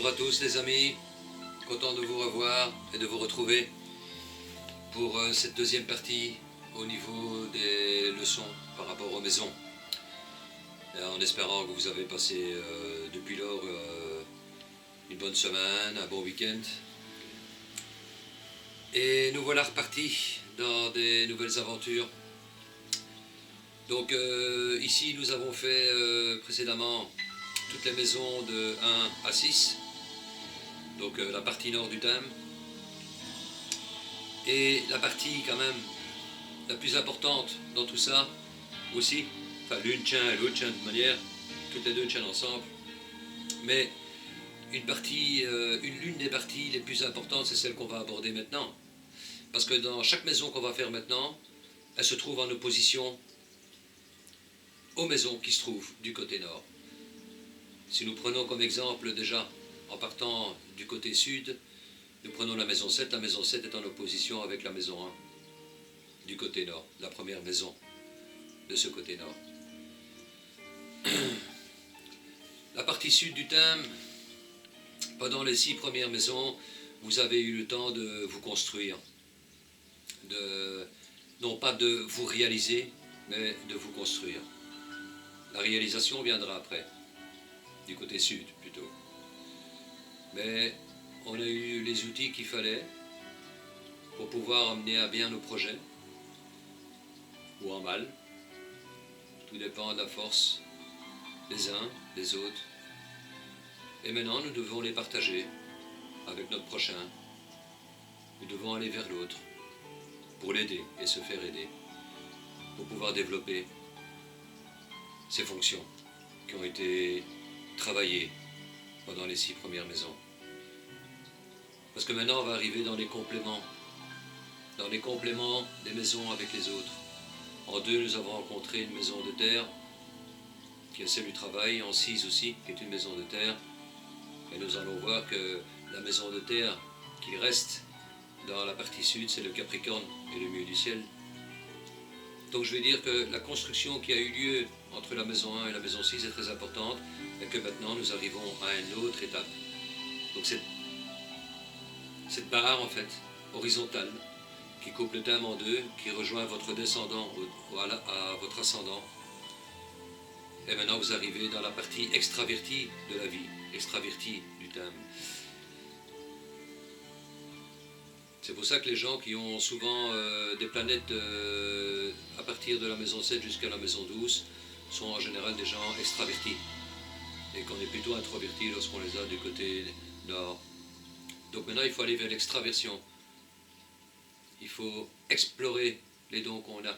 Bonjour à tous les amis, content de vous revoir et de vous retrouver pour cette deuxième partie au niveau des leçons par rapport aux maisons. En espérant que vous avez passé depuis lors une bonne semaine, un bon week-end. Et nous voilà repartis dans des nouvelles aventures. Donc ici nous avons fait précédemment toutes les maisons de 1 à 6, donc la partie nord du thème. Et la partie quand même la plus importante dans tout ça aussi, enfin l'une tient et l'autre tient de manière, toutes les deux tiennent ensemble, mais l'une des parties les plus importantes, c'est celle qu'on va aborder maintenant. Parce que dans chaque maison qu'on va faire maintenant, elle se trouve en opposition aux maisons qui se trouvent du côté nord. Si nous prenons comme exemple déjà, en partant du côté sud, nous prenons la maison 7. La maison 7 est en opposition avec la maison 1 du côté nord, la première maison de ce côté nord. La partie sud du thème, pendant les 6 premières maisons, vous avez eu le temps de vous construire, non pas de vous réaliser, mais de vous construire. La réalisation viendra après, du côté sud plutôt. Mais on a eu les outils qu'il fallait pour pouvoir amener à bien nos projets, ou en mal. Tout dépend de la force des uns, des autres. Et maintenant, nous devons les partager avec notre prochain. Nous devons aller vers l'autre pour l'aider et se faire aider, pour pouvoir développer ces fonctions qui ont été travaillées pendant les 6 premières maisons. Parce que maintenant, on va arriver dans les compléments des maisons avec les autres. En 2, nous avons rencontré une maison de terre, qui est celle du travail, en 6 aussi, qui est une maison de terre. Et nous allons voir que la maison de terre qui reste dans la partie sud, c'est le Capricorne et le milieu du ciel. Donc je vais dire que la construction qui a eu lieu entre la maison 1 et la maison 6 est très importante, et que maintenant nous arrivons à une autre étape. Donc cette barre en fait, horizontale, qui coupe le thème en 2, qui rejoint votre descendant à votre ascendant. Et maintenant vous arrivez dans la partie extravertie de la vie, extravertie du thème. C'est pour ça que les gens qui ont souvent des planètes à partir de la maison 7 jusqu'à la maison 12 sont en général des gens extravertis. Et qu'on est plutôt introvertis lorsqu'on les a du côté nord. Donc maintenant il faut aller vers l'extraversion. Il faut explorer les dons qu'on a.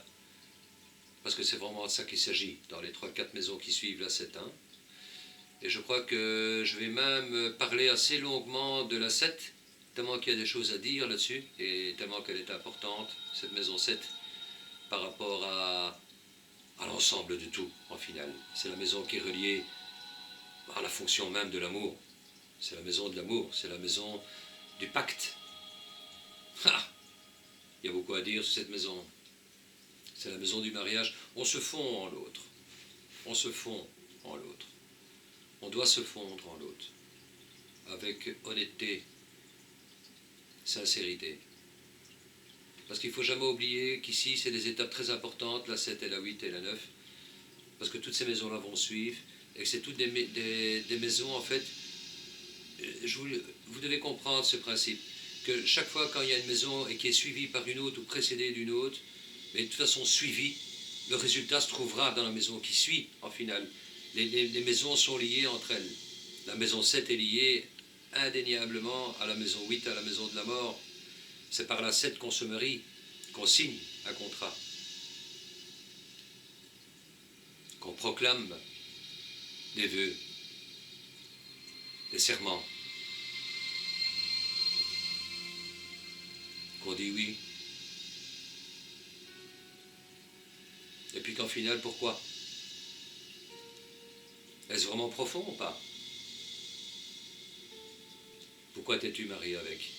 Parce que c'est vraiment de ça qu'il s'agit dans les 3-4 maisons qui suivent la 7-1. Et je crois que je vais même parler assez longuement de la 7, tellement qu'il y a des choses à dire là-dessus, et tellement qu'elle est importante, cette maison 7, par rapport à l'ensemble de tout, en final. C'est la maison qui est reliée à la fonction même de l'amour. C'est la maison de l'amour, c'est la maison du pacte. Ah, il y a beaucoup à dire sur cette maison. C'est la maison du mariage. On se fond en l'autre. On se fond en l'autre. On doit se fondre en l'autre. Avec honnêteté, sincérité. Parce qu'il ne faut jamais oublier qu'ici, c'est des étapes très importantes, la 7 et la 8 et la 9. Parce que toutes ces maisons-là vont suivre. Et que c'est toutes des maisons, en fait, vous devez comprendre ce principe. Que chaque fois quand il y a une maison et qui est suivie par une autre ou précédée d'une autre, mais de toute façon suivie, le résultat se trouvera dans la maison qui suit, en final. Les maisons sont liées entre elles. La maison 7 est liée indéniablement à la maison 8, à la maison de la mort. C'est par la 7 qu'on se marie, qu'on signe un contrat, qu'on proclame des vœux, des serments, qu'on dit oui. Et puis qu'en final, pourquoi? Est-ce vraiment profond ou pas? Pourquoi t'es-tu marié avec?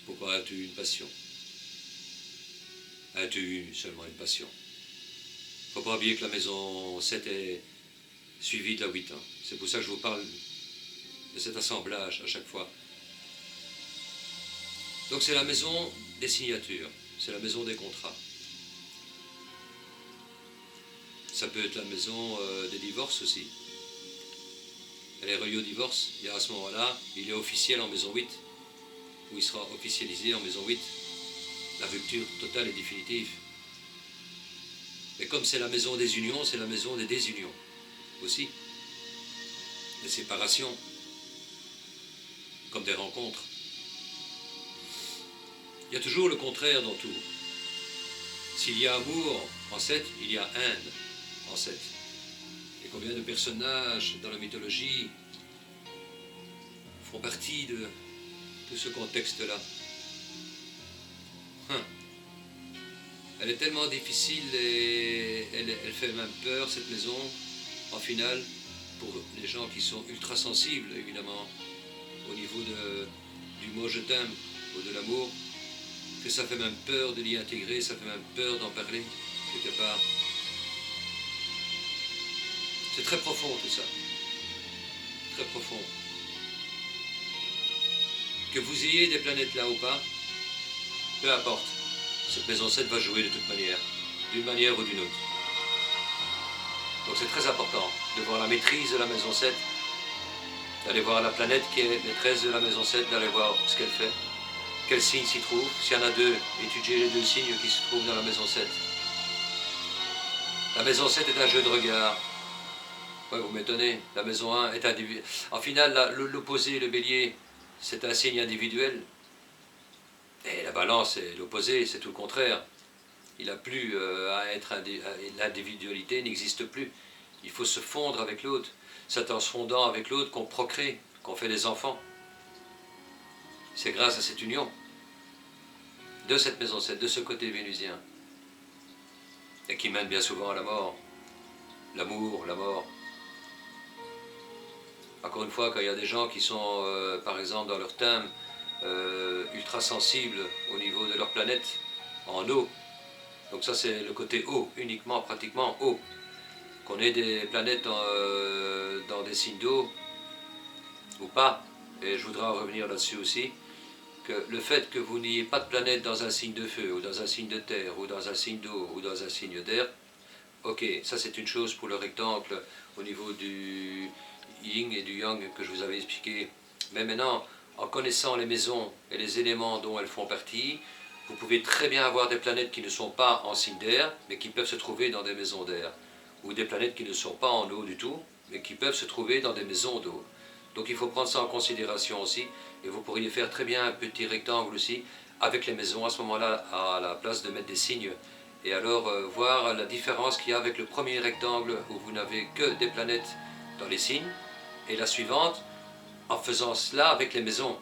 Pourquoi as-tu une passion? As-tu seulement une passion? Faut pas oublier que la maison 7 est suivi de la 8. C'est pour ça que je vous parle de cet assemblage à chaque fois. Donc c'est la maison des signatures, c'est la maison des contrats. Ça peut être la maison des divorces aussi. Elle est reliée au divorce, et à ce moment-là, il est officiel en maison 8, ou il sera officialisé en maison 8. La rupture totale et définitive. Mais comme c'est la maison des unions, c'est la maison des désunions aussi. Des séparations, comme des rencontres. Il y a toujours le contraire dans tout. S'il y a amour en 7, il y a haine en 7. Et combien de personnages dans la mythologie font partie de ce contexte-là. Elle est tellement difficile et elle fait même peur, cette maison, en finale, pour les gens qui sont ultra sensibles, évidemment, au niveau du mot je t'aime ou de l'amour, que ça fait même peur de l'y intégrer, ça fait même peur d'en parler, quelque part. C'est très profond tout ça, très profond. Que vous ayez des planètes là ou pas, peu importe, cette maison 7 va jouer de toute manière, d'une manière ou d'une autre. Donc c'est très important de voir la maîtrise de la maison 7, d'aller voir la planète qui est maîtresse de la maison 7, d'aller voir ce qu'elle fait, quels signes s'y trouvent. S'il y en a deux, étudiez les 2 signes qui se trouvent dans la maison 7. La maison 7 est un jeu de regard. Ouais, vous m'étonnez, la maison 1 est individuelle. En final, l'opposé, le bélier, c'est un signe individuel. Et la balance est l'opposé, c'est tout le contraire. Il n'a plus à être l'individualité n'existe plus. Il faut se fondre avec l'autre. C'est en se fondant avec l'autre qu'on procrée, qu'on fait des enfants. C'est grâce à cette union de cette maison 7, de ce côté vénusien, et qui mène bien souvent à la mort. L'amour, la mort. Encore une fois, quand il y a des gens qui sont, par exemple, dans leur thème, ultra sensibles au niveau de leur planète, en eau. Donc ça c'est le côté eau, uniquement, pratiquement eau. Qu'on ait des planètes dans des signes d'eau, ou pas, et je voudrais en revenir là-dessus aussi, que le fait que vous n'ayez pas de planète dans un signe de feu, ou dans un signe de terre, ou dans un signe d'eau, ou dans un signe d'air, ok, ça c'est une chose pour le rectangle au niveau du yin et du yang que je vous avais expliqué. Mais maintenant, en connaissant les maisons et les éléments dont elles font partie, vous pouvez très bien avoir des planètes qui ne sont pas en signe d'air, mais qui peuvent se trouver dans des maisons d'air. Ou des planètes qui ne sont pas en eau du tout, mais qui peuvent se trouver dans des maisons d'eau. Donc il faut prendre ça en considération aussi, et vous pourriez faire très bien un petit rectangle aussi, avec les maisons à ce moment-là, à la place de mettre des signes. Et alors voir la différence qu'il y a avec le premier rectangle, où vous n'avez que des planètes dans les signes, et la suivante, en faisant cela avec les maisons.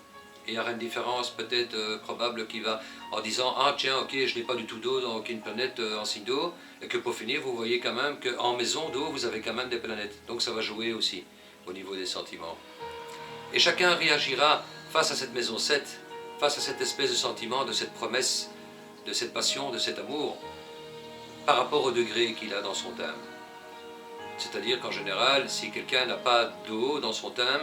Et il y aura une différence peut-être probable qui va en disant « Ah tiens, ok, je n'ai pas du tout d'eau dans aucune planète en signe d'eau », et que pour finir, vous voyez quand même qu'en maison d'eau, vous avez quand même des planètes. Donc ça va jouer aussi au niveau des sentiments. Et chacun réagira face à cette maison 7, face à cette espèce de sentiment, de cette promesse, de cette passion, de cet amour, par rapport au degré qu'il a dans son thème. C'est-à-dire qu'en général, si quelqu'un n'a pas d'eau dans son thème,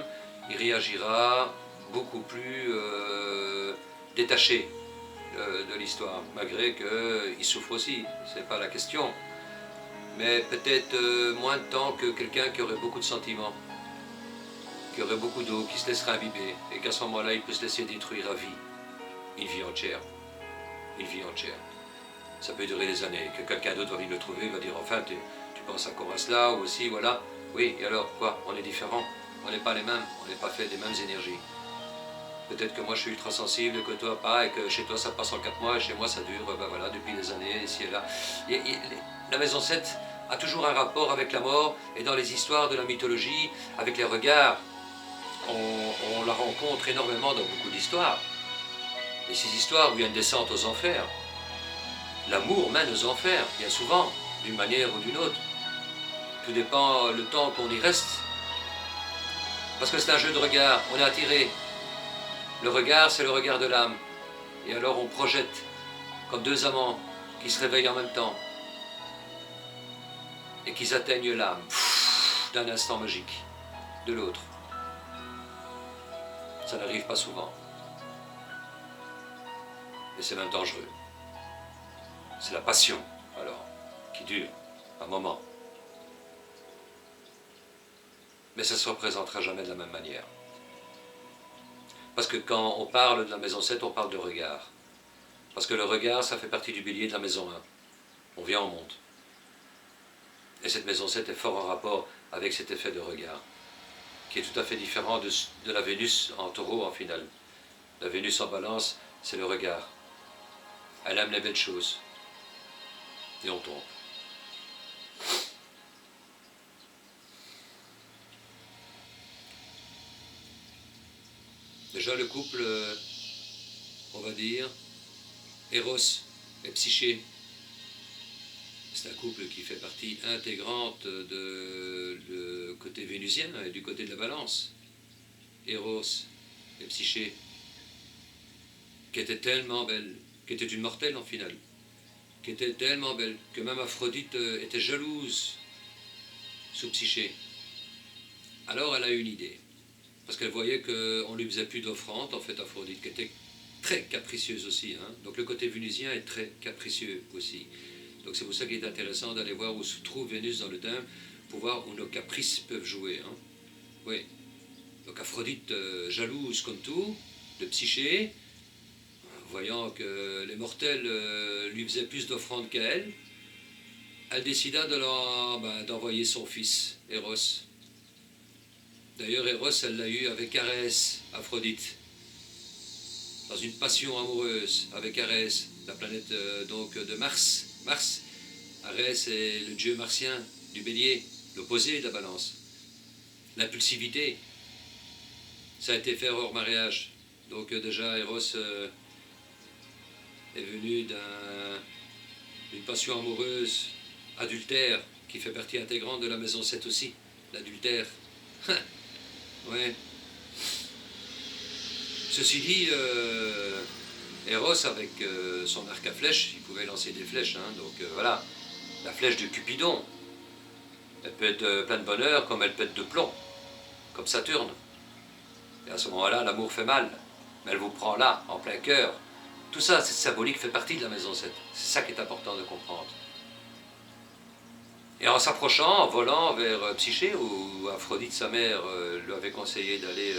il réagira beaucoup plus détaché de l'histoire, malgré qu'il souffre aussi, c'est pas la question. Mais peut-être moins de temps que quelqu'un qui aurait beaucoup de sentiments, qui aurait beaucoup d'eau, qui se laisserait imbiber, et qu'à ce moment-là, il peut se laisser détruire à vie, une vie entière, une vie entière. Ça peut durer des années, que quelqu'un d'autre va venir le trouver, va dire enfin, tu penses encore à cela, ou aussi, voilà. Oui, et alors, quoi? On est différents, on n'est pas les mêmes, on n'est pas fait des mêmes énergies. Peut-être que moi je suis ultra sensible, que toi pas, et que chez toi ça passe en 4 mois, et chez moi ça dure ben voilà, depuis des années, ici et là. La maison 7 a toujours un rapport avec la mort, et dans les histoires de la mythologie, avec les regards, on la rencontre énormément dans beaucoup d'histoires. Et ces histoires où il y a une descente aux enfers, l'amour mène aux enfers, bien souvent, d'une manière ou d'une autre. Tout dépend le temps qu'on y reste. Parce que c'est un jeu de regard, on est attiré. Le regard, c'est le regard de l'âme. Et alors on projette, comme 2 amants qui se réveillent en même temps et qui atteignent l'âme. d'un instant magique, de l'autre. Ça n'arrive pas souvent. Et c'est même dangereux. C'est la passion, alors, qui dure un moment. Mais ça ne se représentera jamais de la même manière. Parce que quand on parle de la maison 7, on parle de regard. Parce que le regard, ça fait partie du pilier de la maison 1. On vient, on monte. Et cette maison 7 est fort en rapport avec cet effet de regard, qui est tout à fait différent de la Vénus en taureau en finale. La Vénus en balance, c'est le regard. Elle aime les belles choses. Et on tombe. Déjà le couple, on va dire, Eros et Psyché, c'est un couple qui fait partie intégrante du côté vénusien et du côté de la balance. Eros et Psyché, qui était tellement belle, qui était une mortelle en finale, qui était tellement belle que même Aphrodite était jalouse sous Psyché. Alors elle a eu une idée, parce qu'elle voyait qu'on ne lui faisait plus d'offrande, en fait, Aphrodite, qui était très capricieuse aussi. Hein. Donc le côté vénusien est très capricieux aussi. Donc c'est pour ça qu'il est intéressant d'aller voir où se trouve Vénus dans le thème, pour voir où nos caprices peuvent jouer. Hein. Oui. Donc Aphrodite, jalouse comme tout, de Psyché, voyant que les mortels lui faisaient plus d'offrandes qu'à elle, elle décida d'envoyer son fils, Eros. D'ailleurs, Eros, elle l'a eu avec Arès, Aphrodite, dans une passion amoureuse avec Arès, la planète donc de Mars. Mars, Arès est le dieu martien du bélier, l'opposé de la balance. L'impulsivité, ça a été fait hors mariage. Donc déjà, Eros est venu d'une passion amoureuse adultère, qui fait partie intégrante de la maison 7 aussi, l'adultère. Ouais. Ceci dit, Eros, avec son arc à flèches, il pouvait lancer des flèches, hein, donc voilà, la flèche de Cupidon, elle peut être pleine de bonheur comme elle peut être de plomb, comme Saturne. Et à ce moment-là, l'amour fait mal, mais elle vous prend là, en plein cœur. Tout ça, cette symbolique fait partie de la maison 7. C'est ça qui est important de comprendre. Et en s'approchant, en volant vers Psyché, où Aphrodite, sa mère, lui avait conseillé d'aller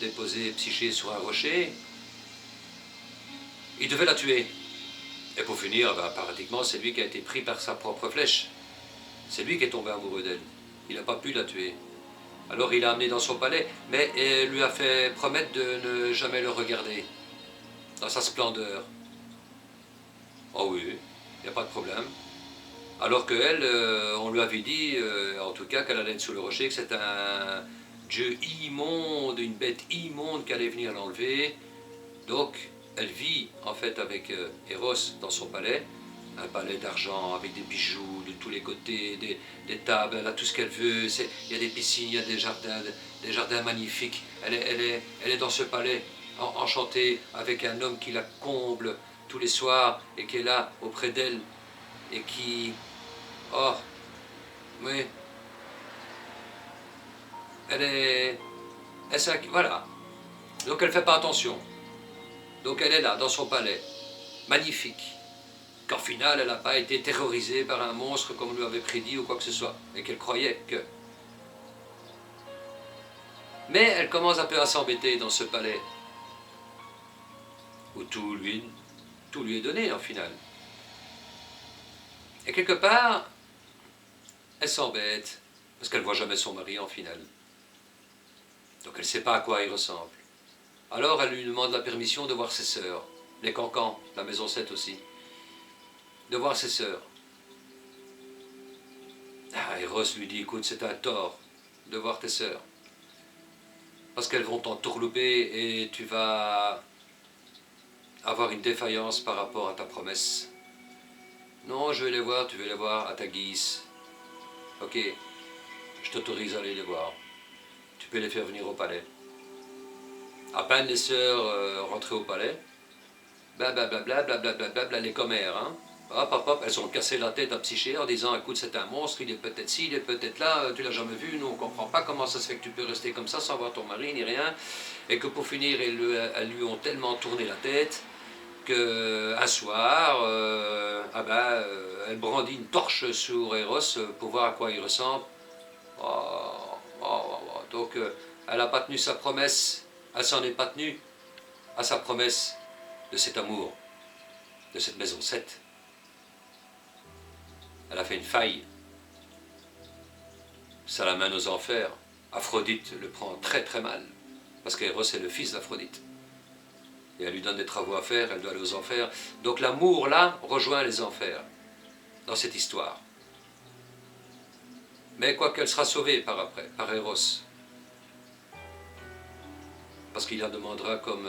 déposer Psyché sur un rocher, il devait la tuer. Et pour finir, pratiquement, c'est lui qui a été pris par sa propre flèche. C'est lui qui est tombé amoureux d'elle. Il n'a pas pu la tuer. Alors il l'a amené dans son palais, mais elle lui a fait promettre de ne jamais le regarder, dans sa splendeur. Oh oui, il n'y a pas de problème. Alors qu'elle, on lui avait dit, en tout cas, qu'elle allait être sous le rocher, que c'est un dieu immonde, une bête immonde qui allait venir l'enlever. Donc, elle vit en fait avec Eros dans son palais, un palais d'argent avec des bijoux de tous les côtés, des tables, elle a tout ce qu'elle veut, il y a des piscines, il y a des jardins magnifiques. Elle est dans ce palais, enchantée, avec un homme qui la comble tous les soirs et qui est là auprès d'elle et qui... Oh, oui, voilà. Donc elle ne fait pas attention. Donc elle est là, dans son palais, magnifique. Qu'en final, elle n'a pas été terrorisée par un monstre comme on lui avait prédit ou quoi que ce soit, et qu'elle croyait que... Mais elle commence un peu à s'embêter dans ce palais, où tout lui est donné en final. Et quelque part, elle s'embête, parce qu'elle ne voit jamais son mari en finale. Donc elle ne sait pas à quoi il ressemble. Alors elle lui demande la permission de voir ses sœurs, les cancans, la maison 7 aussi, de voir ses sœurs. Eros lui dit, écoute, c'est un tort de voir tes sœurs, parce qu'elles vont t'entourlouper et tu vas avoir une défaillance par rapport à ta promesse. Non, je vais les voir, tu veux les voir à ta guise. Ok, je t'autorise à aller les voir. Tu peux les faire venir au palais. À peine les sœurs rentrées au palais, blablabla, les commères, hein. Hop, hop, hop, elles ont cassé la tête à Psyché en disant, écoute, c'est un monstre, il est peut-être ci, il est peut-être là, tu l'as jamais vu, nous on comprend pas comment ça se fait que tu peux rester comme ça sans voir ton mari ni rien. Et que pour finir, elles lui ont tellement tourné la tête qu'un soir, elle brandit une torche sur Eros pour voir à quoi il ressemble. Oh, oh, oh, oh. Donc elle n'a pas tenu sa promesse, elle s'en est pas tenue à sa promesse de cet amour, de cette maison 7. Elle a fait une faille. Ça la mène aux enfers. Aphrodite le prend très très mal, parce qu'Eros est le fils d'Aphrodite. Et elle lui donne des travaux à faire, elle doit aller aux enfers. Donc l'amour, là, rejoint les enfers, dans cette histoire. Mais quoi qu'elle sera sauvée par Eros. Parce qu'il la demandera comme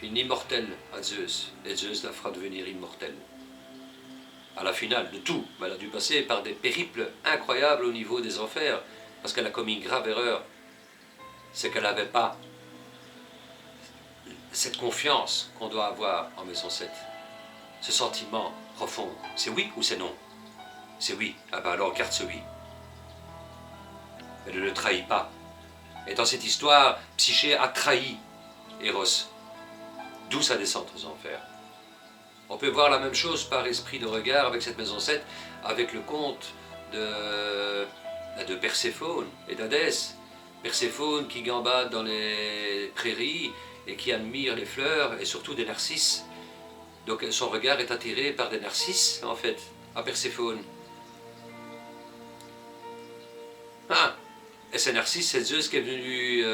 une immortelle à Zeus. Et Zeus la fera devenir immortelle. À la finale de tout, elle a dû passer par des périples incroyables au niveau des enfers, parce qu'elle a commis une grave erreur. C'est qu'elle n'avait pas cette confiance qu'on doit avoir en maison 7. Ce sentiment profond, c'est oui ou c'est non? C'est oui, ah ben alors garde ce oui. Elle ne le trahit pas. Et dans cette histoire, Psyché a trahi Eros, d'où sa descente aux enfers. On peut voir la même chose par esprit de regard avec cette maison 7, avec le conte de Perséphone et d'Hadès. Perséphone qui gambade dans les prairies et qui admire les fleurs et surtout des narcisses. Donc son regard est attiré par des narcisses, en fait, à Perséphone. Ah, et ces narcisses, c'est Zeus qui est venu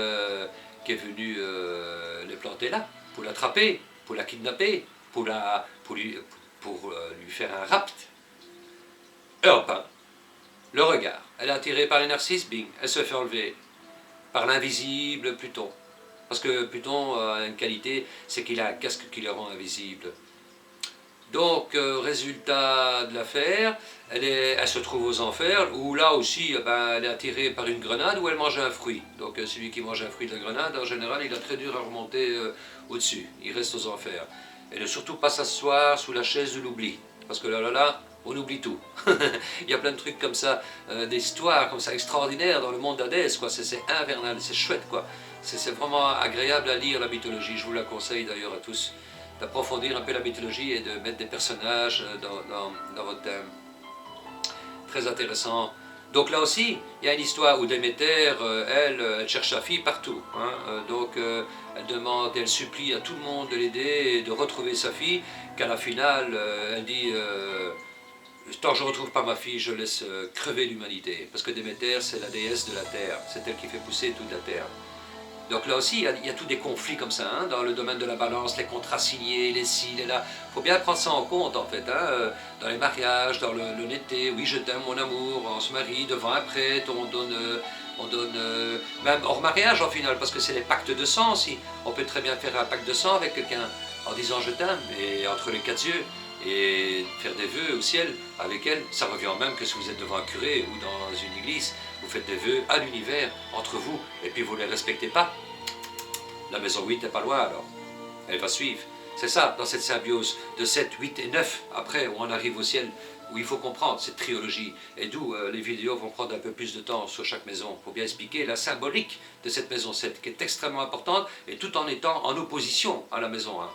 les planter là, pour l'attraper, pour la kidnapper, pour lui faire un rapt. Et hop, hein, le regard. Elle est attirée par les narcisses, bing, elle se fait enlever par l'invisible Pluton. Parce que Pluton a une qualité, c'est qu'il a un casque qui le rend invisible. Donc, résultat de l'affaire, elle se trouve aux enfers, où là aussi, elle est attirée par une grenade où elle mange un fruit. Donc, celui qui mange un fruit de la grenade, en général, il a très dur à remonter au-dessus. Il reste aux enfers. Et ne surtout pas s'asseoir sous la chaise de l'oubli. Parce que là, on oublie tout. Il y a plein de trucs comme ça, des histoires comme ça extraordinaires dans le monde d'Hadès, quoi. C'est infernal, c'est chouette, quoi. C'est vraiment agréable à lire la mythologie. Je vous la conseille d'ailleurs à tous, d'approfondir un peu la mythologie et de mettre des personnages dans votre thème. Très intéressant. Donc là aussi, il y a une histoire où Déméter, elle cherche sa fille partout. Hein. Elle demande, elle supplie à tout le monde de l'aider et de retrouver sa fille, qu'à la finale, elle dit tant que je ne retrouve pas ma fille, je laisse crever l'humanité. Parce que Déméter, c'est la déesse de la terre, c'est elle qui fait pousser toute la terre. Donc là aussi, il y a tous des conflits comme ça, hein, dans le domaine de la balance, les contrats signés, les ci, les là. Il faut bien prendre ça en compte, en fait, hein, dans les mariages, dans l'honnêteté. Oui, je t'aime, mon amour, on se marie devant un prêtre, on donne même hors mariage, en final, parce que c'est les pactes de sang aussi. On peut très bien faire un pacte de sang avec quelqu'un en disant je t'aime, et entre les quatre yeux, et faire des vœux au ciel avec elle. Ça revient même que si vous êtes devant un curé ou dans une église, vous faites des vœux à l'univers, entre vous, et puis vous ne les respectez pas. La maison 8 n'est pas loin alors, elle va suivre. C'est ça, dans cette symbiose de 7, 8 et 9, après où on arrive au ciel, où il faut comprendre cette trilogie, et d'où les vidéos vont prendre un peu plus de temps sur chaque maison, pour bien expliquer la symbolique de cette maison 7, qui est extrêmement importante, et tout en étant en opposition à la maison 1.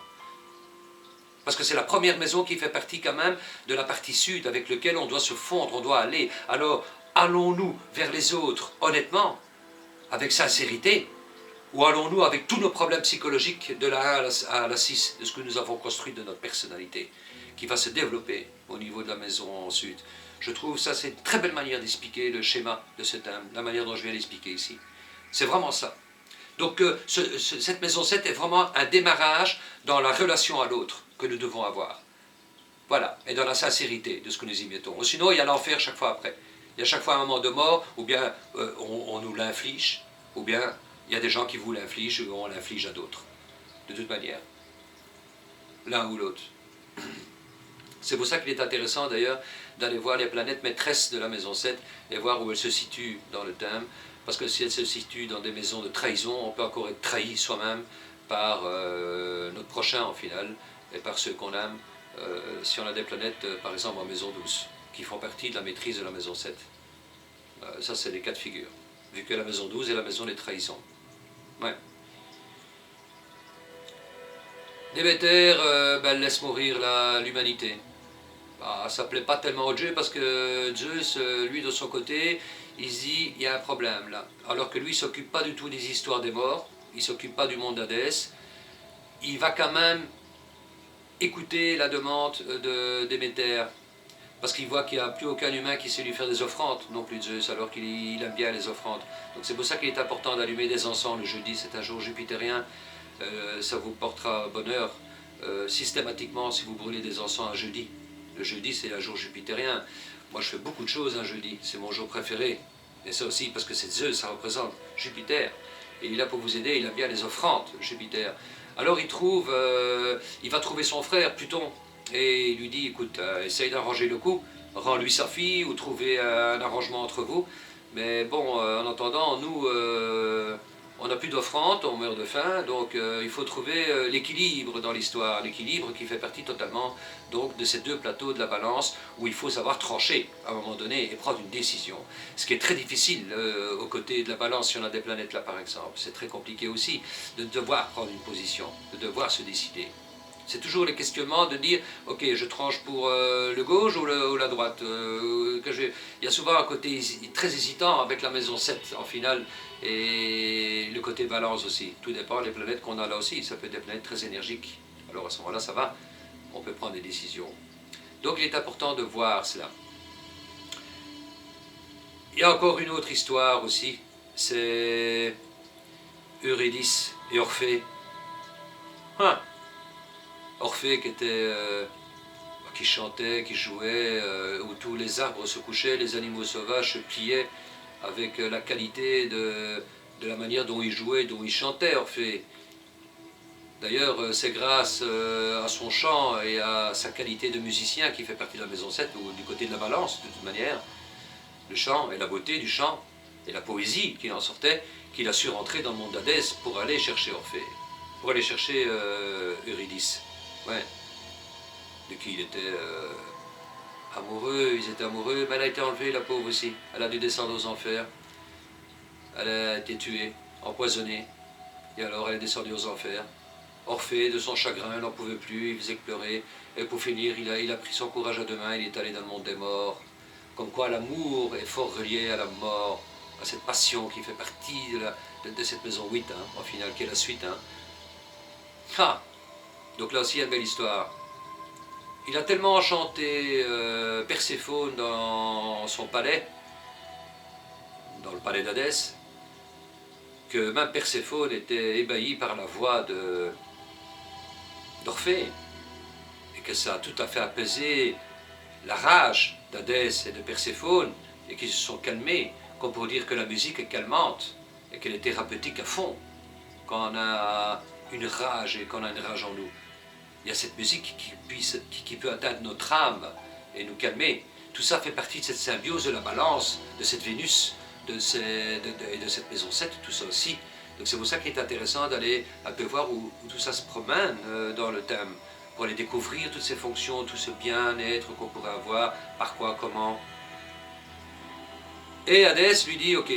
Parce que c'est la première maison qui fait partie quand même de la partie sud, avec laquelle on doit se fondre, on doit aller. Alors, allons-nous vers les autres, honnêtement, avec sincérité, ou allons-nous avec tous nos problèmes psychologiques de la 1 à la 6, de ce que nous avons construit de notre personnalité, qui va se développer au niveau de la maison sud. Je trouve ça, c'est une très belle manière d'expliquer le schéma de ce thème, la manière dont je viens d'expliquer ici. C'est vraiment ça. Donc cette maison 7 est vraiment un démarrage dans la relation à l'autre que nous devons avoir. Voilà, et dans la sincérité de ce que nous y mettons. Sinon, il y a l'enfer chaque fois après. Il y a chaque fois un moment de mort, ou bien on nous l'inflige, ou bien il y a des gens qui vous l'infligent, ou on l'inflige à d'autres. De toute manière. L'un ou l'autre. C'est pour ça qu'il est intéressant d'ailleurs d'aller voir les planètes maîtresses de la maison 7 et voir où elles se situent dans le thème. Parce que si elles se situent dans des maisons de trahison, on peut encore être trahi soi-même par notre prochain en final, et par ceux qu'on aime, si on a des planètes, par exemple en maison 12, qui font partie de la maîtrise de la maison 7. Ça, c'est des cas de figure, vu que la maison 12 est la maison des trahisons. Ouais. Déméter, elle laisse mourir l'humanité. Bah, ça ne plaît pas tellement au Dieu parce que Zeus, lui, de son côté, il se dit, il y a un problème là. Alors que lui, il ne s'occupe pas du tout des histoires des morts, il ne s'occupe pas du monde d'Hadès. Il va quand même écouter la demande de Déméter, parce qu'il voit qu'il n'y a plus aucun humain qui sait lui faire des offrandes, non plus Zeus, alors qu'il aime bien les offrandes. Donc c'est pour ça qu'il est important d'allumer des encens le jeudi, c'est un jour jupitérien, ça vous portera bonheur. Systématiquement, si vous brûlez des encens un jeudi, le jeudi c'est un jour jupitérien. Moi je fais beaucoup de choses un jeudi, c'est mon jour préféré. Et ça aussi parce que c'est Zeus, ça représente Jupiter. Et il est là pour vous aider, il aime bien les offrandes, Jupiter. Alors il va trouver son frère, Pluton, et il lui dit, écoute, essaye d'arranger le coup, rends-lui sa fille ou trouvez un arrangement entre vous. Mais bon, en attendant, nous, on n'a plus d'offrande, on meurt de faim, donc il faut trouver l'équilibre dans l'histoire, l'équilibre qui fait partie totalement donc, de ces deux plateaux de la balance où il faut savoir trancher à un moment donné et prendre une décision. Ce qui est très difficile aux côtés de la balance, si on a des planètes là par exemple, c'est très compliqué aussi de devoir prendre une position, de devoir se décider. C'est toujours les questionnements de dire, ok, je tranche pour le gauche ou la droite. Il y a souvent un côté très hésitant avec la maison 7 en finale et le côté balance aussi. Tout dépend des planètes qu'on a là aussi. Ça peut être des planètes très énergiques. Alors à ce moment-là, ça va, on peut prendre des décisions. Donc il est important de voir cela. Il y a encore une autre histoire aussi, c'est Eurydice et Orphée. Hein. Orphée qui chantait, qui jouait, où tous les arbres se couchaient, les animaux sauvages se pliaient avec la qualité de la manière dont il jouait, dont il chantait, Orphée. D'ailleurs, c'est grâce à son chant et à sa qualité de musicien qui fait partie de la maison 7, ou du côté de la balance, de toute manière, le chant et la beauté du chant, et la poésie qu'il en sortait, qu'il a su rentrer dans le monde d'Hadès pour aller chercher Orphée, pour aller chercher Eurydice. Ouais. De qui il était amoureux, ils étaient amoureux, mais elle a été enlevée, la pauvre aussi. Elle a dû descendre aux enfers. Elle a été tuée, empoisonnée. Et alors elle est descendue aux enfers. Orphée, de son chagrin, elle n'en pouvait plus, il faisait que pleurer. Et pour finir, il a pris son courage à deux mains, il est allé dans le monde des morts. Comme quoi l'amour est fort relié à la mort, à cette passion qui fait partie de cette maison 8, hein, en finale, qui est la suite. Hein. Ah. Donc là aussi, il y a une belle histoire. Il a tellement enchanté Perséphone dans son palais, dans le palais d'Hadès, que même Perséphone était ébahie par la voix d'Orphée, et que ça a tout à fait apaisé la rage d'Hadès et de Perséphone, et qu'ils se sont calmés, comme pour dire que la musique est calmante, et qu'elle est thérapeutique à fond, quand on a une rage et qu'on a une rage en nous. Il y a cette musique qui peut atteindre notre âme et nous calmer. Tout ça fait partie de cette symbiose de la balance, de cette Vénus, et de cette maison 7, tout ça aussi. Donc c'est pour ça qu'il est intéressant d'aller un peu voir où tout ça se promène dans le thème, pour aller découvrir toutes ces fonctions, tout ce bien-être qu'on pourrait avoir, par quoi, comment. Et Hadès lui dit, ok,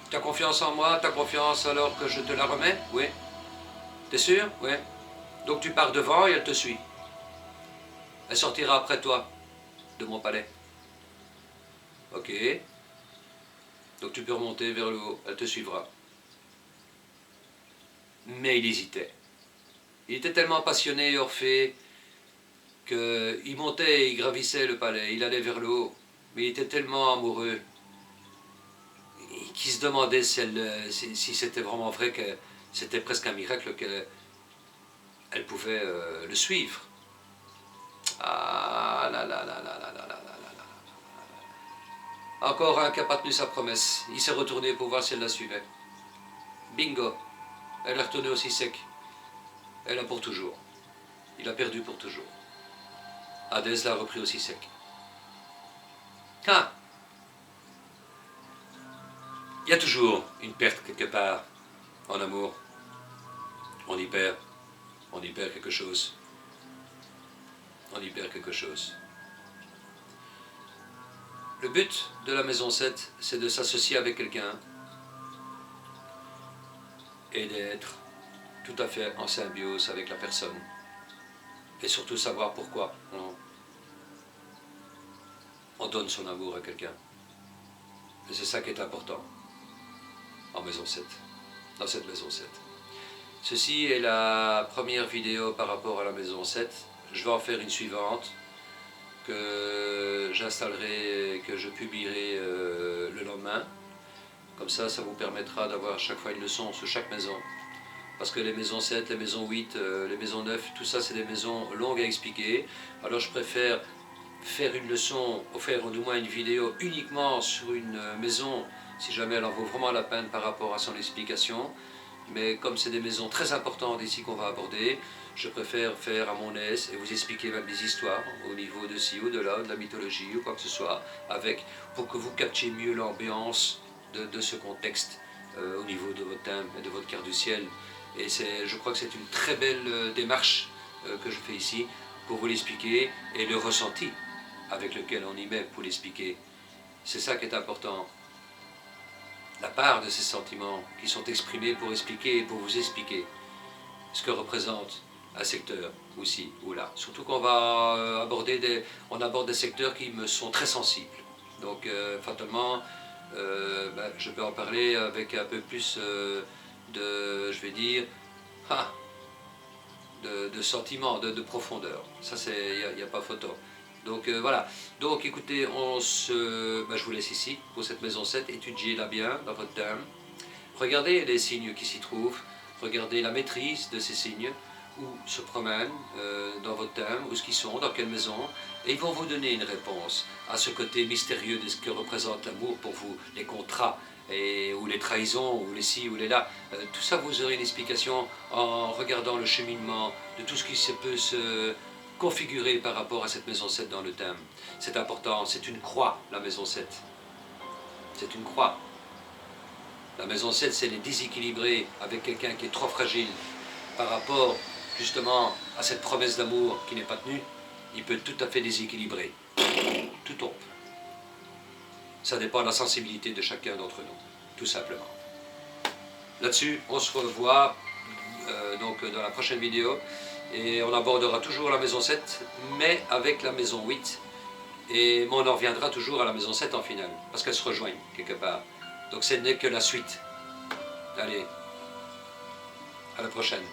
tu as confiance en moi, tu as confiance alors que je te la remets? Oui. T'es sûr? Oui. Donc tu pars devant et elle te suit. Elle sortira après toi de mon palais. Ok. Donc tu peux remonter vers le haut, elle te suivra. Mais il hésitait. Il était tellement passionné, Orphée, qu'il montait, il gravissait le palais, il allait vers le haut. Mais il était tellement amoureux qu'il se demandait si c'était vraiment vrai, que c'était presque un miracle qu'elle pouvait le suivre. Ah là là là là là là là là là. Encore un qui n'a pas tenu sa promesse. Il s'est retourné pour voir si elle la suivait. Bingo. Elle est retournée aussi sec. Elle a pour toujours. Il a perdu pour toujours. Hadès l'a repris aussi sec. Ah! Il y a toujours une perte quelque part en amour. On y perd quelque chose. on y perd quelque chose. Le but de la maison 7, c'est de s'associer avec quelqu'un et d'être tout à fait en symbiose avec la personne. Et surtout savoir pourquoi on donne son amour à quelqu'un. Et c'est ça qui est important en maison 7, dans cette maison 7. Ceci est la première vidéo par rapport à la maison 7. Je vais en faire une suivante que j'installerai, que je publierai le lendemain. Comme ça, ça vous permettra d'avoir à chaque fois une leçon sur chaque maison. Parce que les maisons 7, les maisons 8, les maisons 9, tout ça c'est des maisons longues à expliquer. Alors je préfère faire une leçon, ou faire du moins une vidéo uniquement sur une maison, si jamais elle en vaut vraiment la peine par rapport à son explication. Mais comme c'est des maisons très importantes ici qu'on va aborder, je préfère faire à mon aise et vous expliquer même des histoires au niveau de ci ou de là, de la mythologie ou quoi que ce soit, pour que vous captiez mieux l'ambiance de ce contexte au niveau de votre thème et de votre carte du ciel. Et je crois que c'est une très belle démarche que je fais ici pour vous l'expliquer et le ressenti avec lequel on y met pour l'expliquer. C'est ça qui est important. La part de ces sentiments qui sont exprimés pour expliquer et pour vous expliquer ce que représente un secteur aussi ou là. Surtout qu'on va on aborde des secteurs qui me sont très sensibles. Donc fatalement, je peux en parler avec un peu plus je vais dire, de sentiments, de profondeur. Ça, il n'y a pas photo. Donc voilà. Donc écoutez, je vous laisse ici pour cette maison 7. Étudiez-la bien dans votre thème. Regardez les signes qui s'y trouvent. Regardez la maîtrise de ces signes, où se promènent dans votre thème, où ce qu'ils sont, dans quelle maison. Et ils vont vous donner une réponse à ce côté mystérieux de ce que représente l'amour pour vous, les contrats, ou les trahisons, ou les ci, ou les là. Tout ça, vous aurez une explication en regardant le cheminement de tout ce qui peut se configurer par rapport à cette maison 7 dans le thème. C'est important, c'est une croix, la maison 7. C'est une croix. La maison 7, c'est les déséquilibrer avec quelqu'un qui est trop fragile par rapport justement à cette promesse d'amour qui n'est pas tenue. Il peut tout à fait déséquilibrer. Tout tombe. Ça dépend de la sensibilité de chacun d'entre nous, tout simplement. Là-dessus, on se revoit donc dans la prochaine vidéo et on abordera toujours la maison 7, mais avec la maison 8. Mais on en reviendra toujours à la maison 7 en finale, parce qu'elles se rejoignent quelque part. Donc ce n'est que la suite. Allez, à la prochaine.